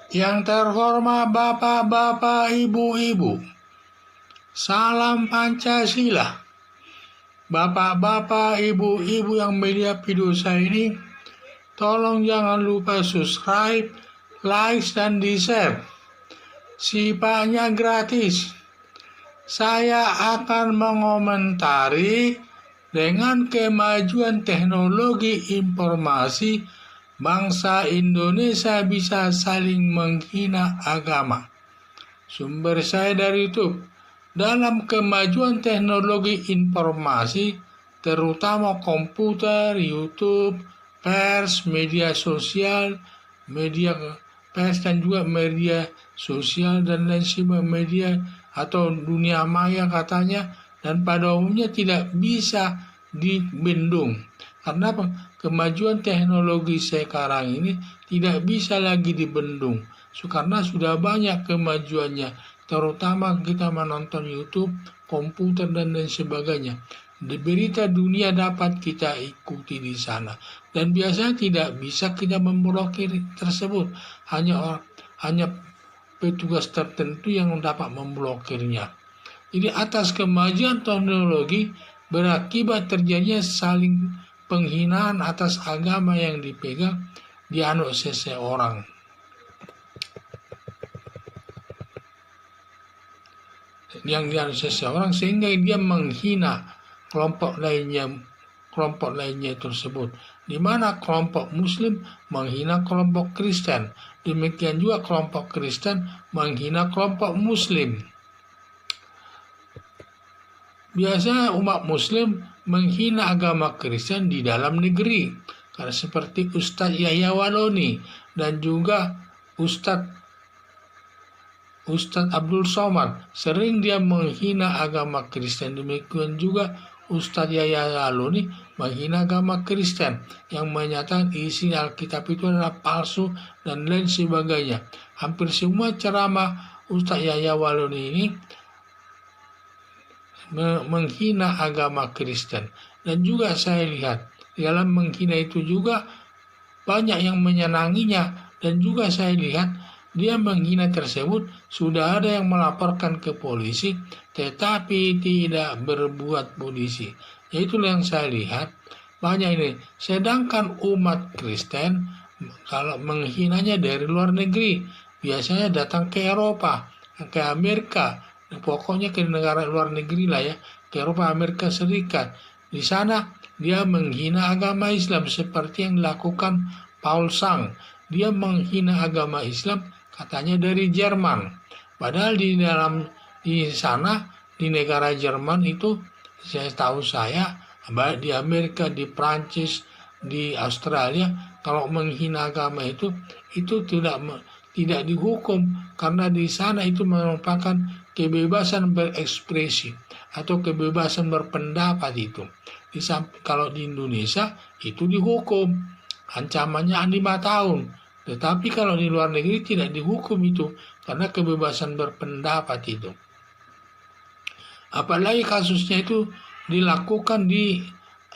Yang terhormat Bapak-bapak, Ibu-ibu, salam Pancasila. Bapak-bapak, Ibu-ibu yang melihat video saya ini, tolong jangan lupa subscribe, like, dan di-share. Sifatnya gratis. Saya akan mengomentari dengan kemajuan teknologi informasi, bangsa Indonesia bisa saling menghina agama. Sumber saya dari YouTube. Dalam kemajuan teknologi informasi, terutama komputer, YouTube, pers, media sosial, media pers dan juga media sosial dan lain sebagainya, media atau dunia maya katanya, dan pada umumnya tidak bisa dibendung. Karena kemajuan teknologi sekarang ini tidak bisa lagi dibendung, karena sudah banyak kemajuannya. Terutama kita menonton YouTube, komputer, dan lain sebagainya. Di berita dunia dapat kita ikuti di sana. Dan biasanya tidak bisa kita memblokir tersebut. Hanya petugas tertentu yang dapat memblokirnya. Jadi atas kemajuan teknologi berakibat terjadinya saling penghinaan atas agama yang dipegang dianut seseorang. Yang dianut seseorang sehingga dia menghina kelompok lainnya tersebut, di mana kelompok Muslim menghina kelompok Kristen, demikian juga kelompok Kristen menghina kelompok Muslim. Biasanya umat Muslim menghina agama Kristen di dalam negeri, karena seperti Ustadz Yahya Waloni dan juga Ustadz Abdul Somad, sering dia menghina agama Kristen. Demikian juga Ustadz Yahya Waloni menghina agama Kristen yang menyatakan isi Alkitab itu adalah palsu dan lain sebagainya. Hampir semua ceramah Ustadz Yahya Waloni ini menghina agama Kristen. Dan juga saya lihat dalam menghina itu juga banyak yang menyenanginya, dan juga saya lihat dia menghina tersebut sudah ada yang melaporkan ke polisi, tetapi tidak berbuat polisi. Itulah yang saya lihat banyak ini. Sedangkan umat Kristen kalau menghinanya dari luar negeri, biasanya datang ke Eropa, ke Amerika, pokoknya ke negara luar negeri lah ya, ke Eropa, Amerika Serikat. Di sana dia menghina agama Islam seperti yang dilakukan Paul Sang. Dia menghina agama Islam katanya dari Jerman. Padahal di sana di negara Jerman itu saya baik di Amerika, di Prancis, di Australia, kalau menghina agama itu tidak dihukum, karena di sana itu merupakan kebebasan berekspresi atau kebebasan berpendapat itu. Kalau di Indonesia itu dihukum, ancamannya 5 tahun. Tetapi kalau di luar negeri tidak dihukum itu, karena kebebasan berpendapat itu. Apalagi kasusnya itu dilakukan di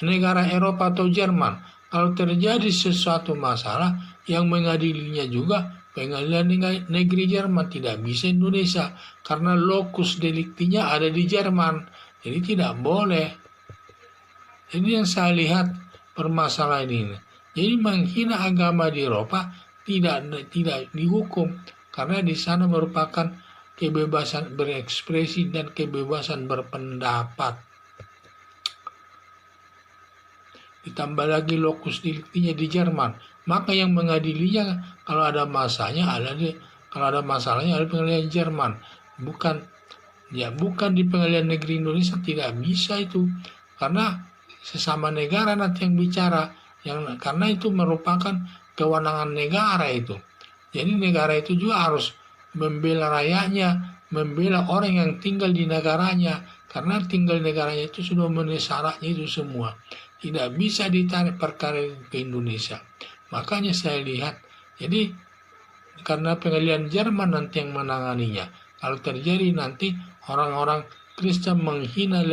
negara Eropa atau Jerman. Kalau terjadi sesuatu masalah, yang mengadilinya juga pengadilan negeri Jerman, tidak bisa Indonesia, karena lokus deliktinya ada di Jerman. Jadi tidak boleh. Ini yang saya lihat permasalahan ini. Jadi menghina agama di Eropa tidak dihukum, karena di sana merupakan kebebasan berekspresi dan kebebasan berpendapat. Ditambah lagi lokus deliktinya di Jerman, maka yang mengadilinya kalau ada masalahnya ada di pengadilan Jerman, bukan di pengadilan negeri Indonesia. Tidak bisa itu, karena sesama negara nanti yang bicara, karena itu merupakan kewenangan negara itu. Jadi negara itu juga harus membela rakyatnya, membela orang yang tinggal di negaranya, karena tinggal di negaranya itu sudah memenuhi syaratnya itu semua. Tidak bisa ditarik perkara ke Indonesia. Makanya saya lihat, jadi karena pengadilan Jerman nanti yang menanganinya. Kalau terjadi nanti orang-orang Kristen menghina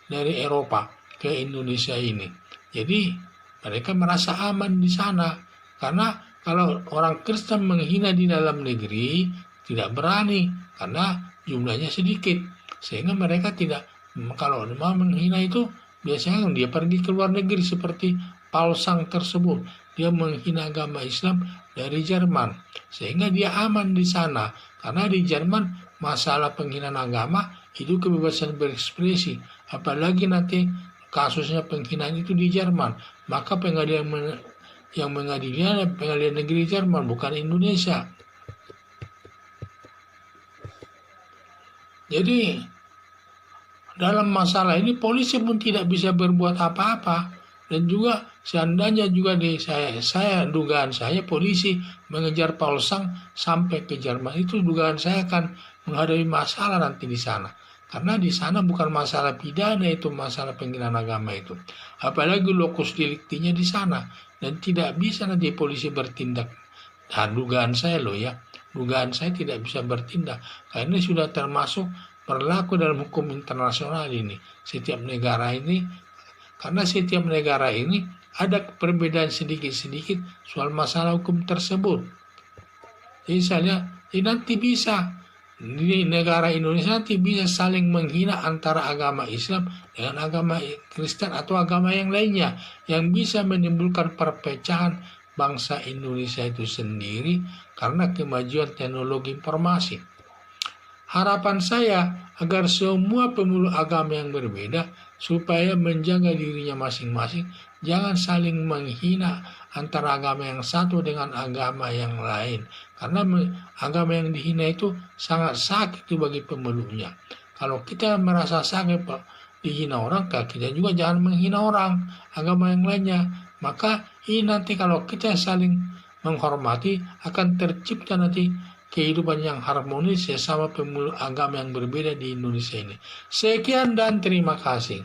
dari Eropa ke Indonesia ini, jadi mereka merasa aman di sana. Karena Kalau orang Kristen menghina di dalam negeri, tidak berani karena jumlahnya sedikit. Sehingga mereka tidak, kalau mau menghina itu, biasanya dia pergi ke luar negeri seperti Paul Sang tersebut. Dia menghina agama Islam dari Jerman. Sehingga dia aman di sana. Karena di Jerman masalah penghinaan agama itu kebebasan berekspresi. Apalagi nanti kasusnya penghinaan itu di Jerman. Maka pengadilan negeri Jerman, bukan Indonesia. Jadi dalam masalah ini polisi pun tidak bisa berbuat apa-apa. Dan juga seandainya juga dugaan saya polisi mengejar Paul Sang sampai ke Jerman, itu dugaan saya akan menghadapi masalah nanti di sana. Karena di sana bukan masalah pidana, itu masalah penghinaan agama itu. Apalagi lokus deliktinya di sana. Dan tidak bisa nanti polisi bertindak. Nah, dugaan saya dugaan saya tidak bisa bertindak. Karena ini sudah termasuk berlaku dalam hukum internasional ini. Karena setiap negara ini ada perbedaan sedikit-sedikit soal masalah hukum tersebut. Jadi nanti bisa di negara Indonesia nanti bisa saling menghina antara agama Islam dengan agama Kristen atau agama yang lainnya, yang bisa menimbulkan perpecahan bangsa Indonesia itu sendiri karena kemajuan teknologi informasi. Harapan saya agar semua pemeluk agama yang berbeda supaya menjaga dirinya masing-masing, jangan saling menghina antara agama yang satu dengan agama yang lain. Karena agama yang dihina itu sangat sakit bagi pemeluknya. Kalau kita merasa sakit dihina orang, kita juga jangan menghina orang agama yang lainnya. Maka ini nanti kalau kita saling menghormati, akan tercipta nanti kehidupan yang harmonis sama pemeluk agama yang berbeda di Indonesia ini. Sekian dan terima kasih.